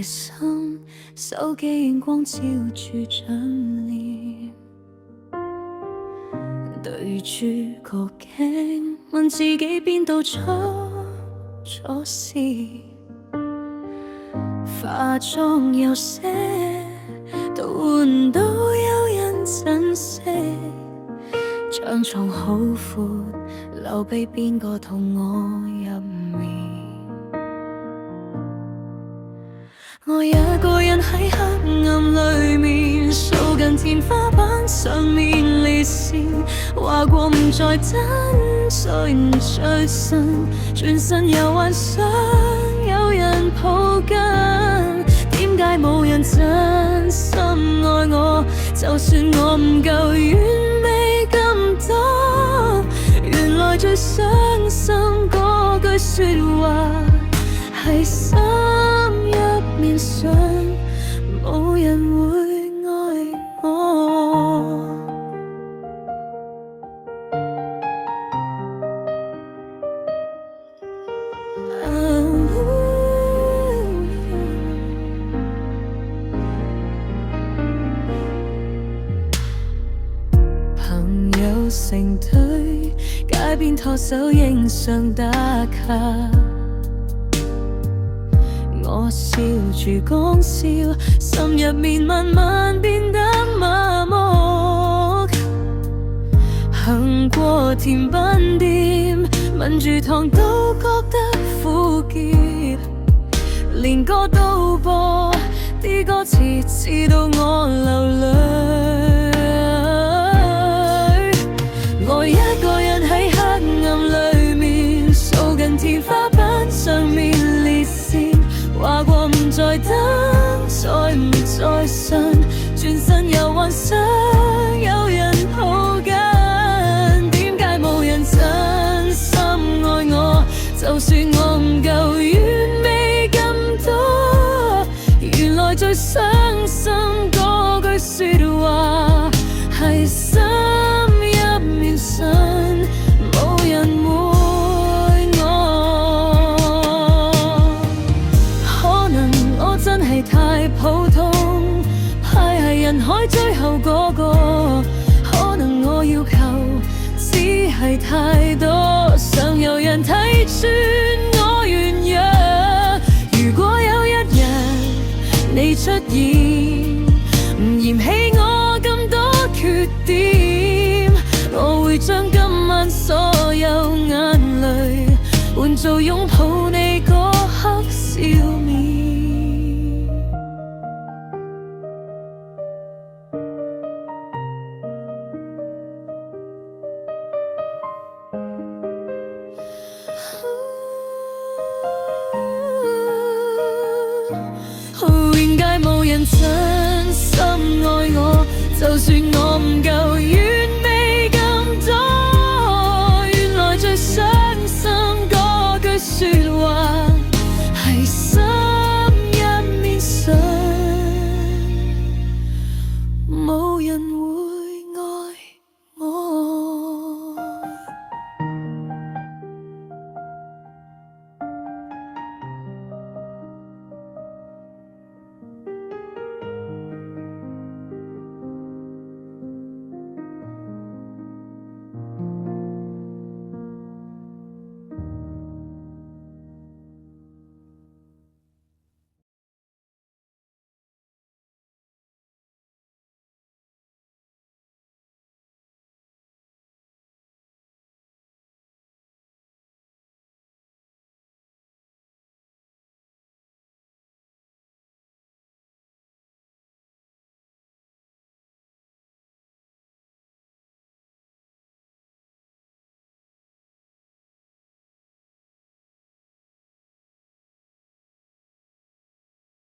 心，手機熒光照住張臉，對住個鏡問自己邊度出咗事，化妝有些都換到有人珍惜，張床好闊，留俾邊個同我入眠。我一個人喺黑暗裏面，掃緊天花板上面裂線，話過唔再等，再唔再信，轉身又幻想有人抱緊。點解冇人真心愛我？就算我唔夠完美咁多，原來最傷心嗰句說話係心入面想冇人會愛我。朋友成堆，街邊拖手影相打卡，我笑住講笑，心入面慢慢變得麻木。行過甜品店，聞住糖都覺得苦澀，連歌都播，啲歌詞刺到我流淚。我一個人喺黑暗裏面，掃緊天花板上面裂線，話過唔再等，再唔再信，轉身又幻想有人抱緊。點解冇人真心愛我？就算我唔夠完美咁多，原來最傷心嗰句說話係心入面信冇人會愛我。可能我真係太普通，排喺人海最後嗰個，可能我要求只係太多，想有人睇穿我軟弱。如果有一日你出現，唔嫌棄我咁多缺點，我會將今晚所有眼淚換做擁抱你嗰刻笑面。點解冇人真心愛我？就算我唔夠完美咁多，原來最傷心嗰句說話